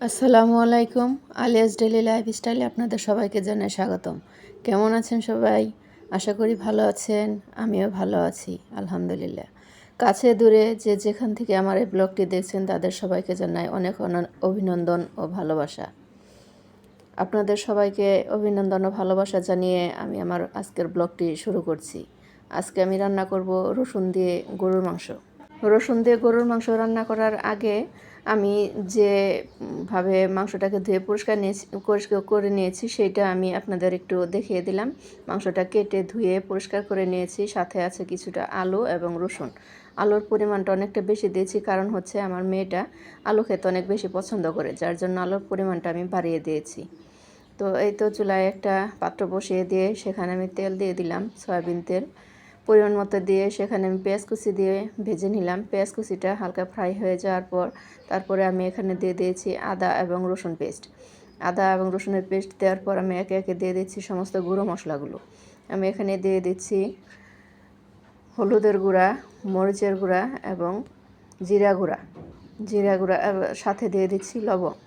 আসসালামু আলাইকুম। Alias daily লাইফস্টাইলে আপনাদের সবাইকে জানাই স্বাগতম। কেমন আছেন সবাই? আশা করি ভালো আছেন। আমিও ভালো আছি আলহামদুলিল্লাহ। কাছে দূরে যে যেখান থেকে আমার এই ব্লগটি দেখছেন তাদের সবাইকে জানাই অনেক অভিনন্দন ও ভালোবাসা। আপনাদের সবাইকে অভিনন্দন ও ভালোবাসা জানিয়ে আমি আমার আজকের ব্লগটি শুরু করছি। আজকে আমি রান্না করব রসুন দিয়ে গরুর মাংস। রসুন দিয়ে গরুর মাংস রান্না করার আগে আমি যেভাবে মাংসটাকে ধুয়ে পরিষ্কার করে নিয়েছি সেটা আমি আপনাদের একটু দেখিয়ে দিলাম। মাংসটা কেটে ধুয়ে পরিষ্কার করে নিয়েছি, সাথে আছে কিছুটা আলু এবং রসুন। আলুর পরিমাণটা অনেকটা বেশি দিয়েছি, কারণ হচ্ছে আমার মেয়েটা আলু খেতে অনেক বেশি পছন্দ করে, যার জন্য আলুর পরিমাণটা আমি বাড়িয়ে দিয়েছি। তো এই তো চুলায় একটা পাত্র বসিয়ে দিয়ে সেখানে আমি তেল দিয়ে দিলাম, সয়াবিন তেল পরিমাণ মতো দিয়ে সেখানে আমি পেঁয়াজ কুচি দিয়ে ভেজে নিলাম। পেঁয়াজ কুচিটা হালকা ফ্রাই হয়ে যাওয়ার পর তারপরে আমি এখানে দিয়ে দিয়েছি আদা এবং রসুন পেস্ট। আদা এবং রসুনের পেস্ট দেওয়ার পর আমি একে একে দিয়ে দিচ্ছি সমস্ত গুঁড়ো মশলাগুলো। আমি এখানে দিয়ে দিচ্ছি হলুদের গুঁড়া, মরিচের গুঁড়া এবং জিরা গুঁড়া সাথে দিয়ে দিচ্ছি লবণ।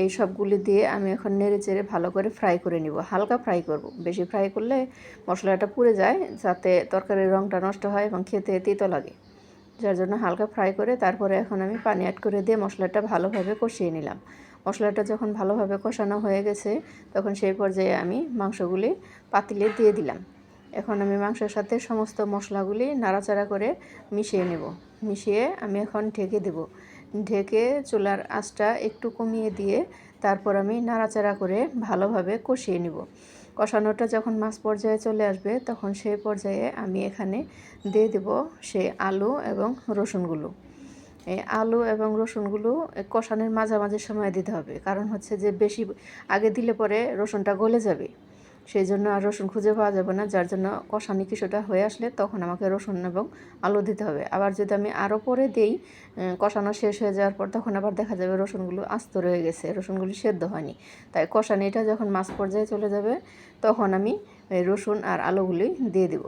এই সবগুলি দিয়ে আমি এখন নেড়ে চেড়ে ভালো করে ফ্রাই করে নিব। হালকা ফ্রাই করব, বেশি ফ্রাই করলে মশলাটা পুড়ে যায়, যাতে তরকারির রঙটা নষ্ট হয় এবং খেতে তিতো লাগে। যার জন্য হালকা ফ্রাই করে তারপরে এখন আমি পানি অ্যাড করে দিয়ে মশলাটা ভালোভাবে কষিয়ে নিলাম। মশলাটা যখন ভালোভাবে কষানো হয়ে গেছে তখন সেই পর্যায়ে আমি মাংসগুলি পাতিলে দিয়ে দিলাম। এখন আমি মাংসের সাথে সমস্ত মশলাগুলি নাড়াচাড়া করে মিশিয়ে নেব। মিশিয়ে আমি এখন ঢেকে দেব। ঢেকে চুলার আঁচটা একটু কমিয়ে দিয়ে তারপর আমি নাড়াচাড়া করে ভালোভাবে কষিয়ে নিব। কষানোটা যখন মাঝ পর্যায়ে চলে আসবে তখন সেই পর্যায়ে আমি এখানে দিয়ে দেব সেই আলু এবং রসুনগুলো। এই আলু এবং রসুনগুলো কষানোর মাঝামাঝি সময় দিতে হবে, কারণ হচ্ছে যে বেশি আগে দিলে পরে রসুনটা গলে যাবে, সেই জন্য আর রসুন খুঁজে পাওয়া যাবে না। যার জন্য কষানি কিছুটা হয়ে আসলে তখন আমাকে রসুন এবং আলু দিতে হবে। আবার যদি আমি আরও পরে দিই, কষানো শেষ হয়ে যাওয়ার পর তখন আবার দেখা যাবে রসুনগুলো আস্ত রয়ে গেছে, রসুনগুলো সেদ্ধ হয়নি। তাই কষানিটা যখন মাঝ পর্যায়ে চলে যাবে তখন আমি এই রসুন আর আলুগুলি দিয়ে দেব।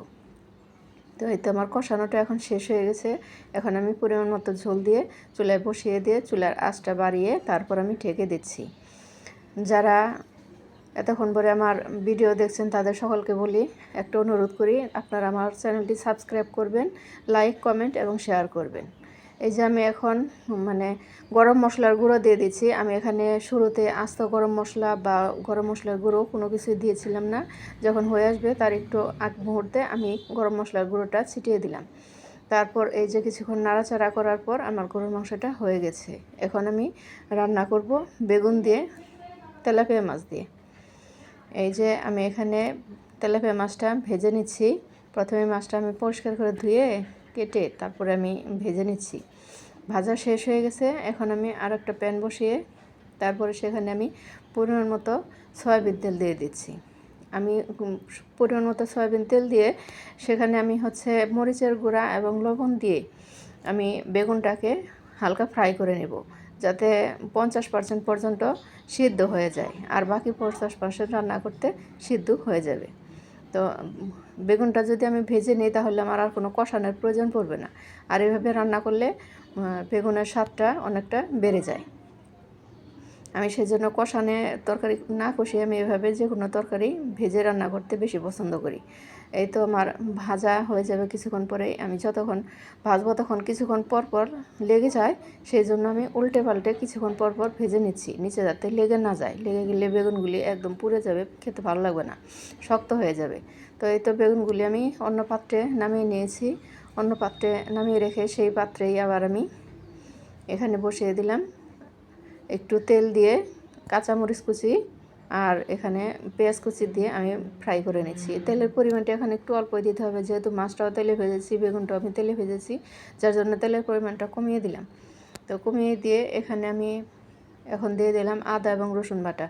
তো এই তো আমার কষানোটা এখন শেষ হয়ে গেছে। এখন আমি পরিমাণ মতো ঝোল দিয়ে চুলায় বসিয়ে দিয়ে চুলার আঁচটা বাড়িয়ে তারপর আমি ঢেকে দিচ্ছি। যারা এতক্ষণ পরে আমার ভিডিও দেখছেন তাদের সকলকে বলি, একটা অনুরোধ করি, আপনারা আমার চ্যানেলটি সাবস্ক্রাইব করবেন, লাইক, কমেন্ট এবং শেয়ার করবেন। এই যে আমি এখন গরম মশলার গুঁড়ো দিয়ে দিচ্ছি। আমি এখানে শুরুতে আস্ত গরম মশলা বা গরম মশলার গুঁড়ো কোনো কিছুই দিয়েছিলাম না। যখন হয়ে আসবে তার একটু আগ মুহূর্তে আমি গরম মশলার গুঁড়োটা ছিটিয়ে দিলাম। তারপর এই যে কিছুক্ষণ নাড়াচাড়া করার পর আমার গরুর মাংসটা হয়ে গেছে। এখন আমি রান্না করব বেগুন দিয়ে, তেলাপিয়া মাছ দিয়ে। এই যে আমি এখানে তেলাপিয়া মাছটা ভেজে নিচ্ছি। প্রথমে মাছটা আমি পরিষ্কার করে ধুয়ে কেটে তারপরে আমি ভেজে নিচ্ছি। ভাজা শেষ হয়ে গেছে। এখন আমি আর একটা প্যান বসিয়ে তারপরে সেখানে আমি পরিমাণ মতো সয়াবিন তেল দিয়ে দিচ্ছি। আমি পরিমাণ মতো সয়াবিন তেল দিয়ে সেখানে আমি মরিচের গুঁড়া এবং লবণ দিয়ে আমি বেগুনটাকে হালকা ফ্রাই করে নেব, যাতে 50% পর্যন্ত সিদ্ধ হয়ে যায়, আর বাকি 50% রান্না করতে সিদ্ধ হয়ে যাবে। তো বেগুনটা যদি আমি ভেজে নিই তাহলে আমার আর কোনো কষানোর প্রয়োজন পড়বে না। আর এভাবে রান্না করলে বেগুনের স্বাদটা অনেকটা বেড়ে যায়। আমি সেই জন্য কষানে তরকারি না কষিয়ে আমি এভাবে যে কোনো তরকারি ভেজে রান্না করতে বেশি পছন্দ করি। এই তো আমার ভাজা হয়ে যাবে কিছুক্ষণ পরেই। আমি যতক্ষণ ভাজবো তখন কিছুক্ষণ পর পর লেগে যায়, সেই জন্য আমি উল্টে পাল্টে কিছুক্ষণ পর পর ভেজে নিচ্ছি, নিচে যাতে লেগে না যায়। লেগে গেলে বেগুনগুলি একদম পুড়ে যাবে, খেতে ভালো লাগবে না, শক্ত হয়ে যাবে। তো এই তো বেগুনগুলি আমি অন্য পাত্রে নামিয়ে নিয়েছি। অন্য পাত্রে নামিয়ে রেখে সেই পাত্রেই আবার আমি এখানে বসিয়ে দিলাম একটু তেল দিয়ে কাঁচামরিচ কুচি আর এখানে পেঁয়াজ কুচি দিয়ে আমি ফ্রাই করে নিচ্ছি। তেলের পরিমাণটা এখানে একটু অল্পই দিতে হবে, যেহেতু মাছটাও তেলে ভেজেছি, বেগুনটাও আমি তেলে ভেজেছি, যার জন্য তেলের পরিমাণটা কমিয়ে দিলাম। তো কমিয়ে দিয়ে এখানে আমি এখন দিয়ে দিলাম আদা এবং রসুন বাটা।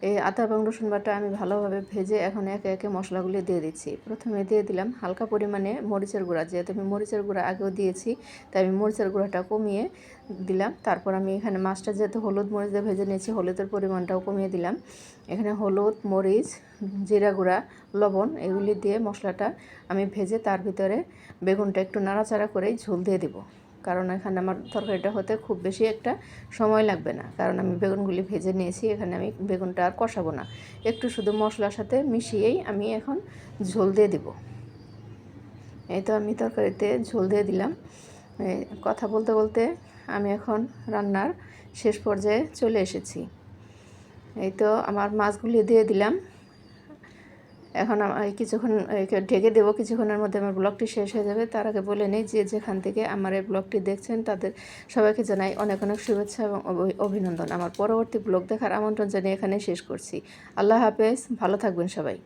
এই আদা এবং রসুন বাটা আমি ভালোভাবে ভেজে এখন একে একে মশলাগুলি দিয়ে দিচ্ছি। প্রথমে দিয়ে দিলাম হালকা পরিমাণে মরিচের গুঁড়া, যেহেতু আমি মরিচের গুঁড়া আগেও দিয়েছি তাই আমি মরিচের গুঁড়াটা কমিয়ে দিলাম। তারপর আমি এখানে মাছটা যেহেতু হলুদ মরিচ দিয়ে ভেজে নিয়েছি, হলুদের পরিমাণটাও কমিয়ে দিলাম। এখানে হলুদ, মরিচ, জিরা গুঁড়া, লবণ এগুলি দিয়ে মশলাটা আমি ভেজে তার ভিতরে বেগুনটা একটু নাড়াচাড়া করেই ঝোল দিয়ে দেবো। কারণ এখানে আমার তরকারিটা হতে খুব বেশি একটা সময় লাগবে না, কারণ আমি বেগুনগুলি ভেজে নিয়েছি। এখানে আমি বেগুনটা আর কষাবো না, একটু শুধু মশলার সাথে মিশিয়েই আমি এখন ঝোল দিয়ে দিব। এই তো আমি তরকারিতে ঝোল দিয়ে দিলাম। কথা বলতে বলতে আমি এখন রান্নার শেষ পর্যায়ে চলে এসেছি। এই তো আমার মাছগুলি দিয়ে দিলাম। এখন কিছুক্ষণ ঢেকে দেবো, কিছুক্ষণের মধ্যে আমার ব্লগটি শেষ হয়ে যাবে। তার আগে বলে নেই, যে যেখান থেকে আমার এই ব্লগটি দেখছেন তাদের সবাইকে জানাই অনেক অনেক শুভেচ্ছা এবং অভিনন্দন। আমার পরবর্তী ব্লগ দেখার আমন্ত্রণ জানিয়ে এখানে শেষ করছি। আল্লাহ হাফেজ, ভালো থাকবেন সবাই।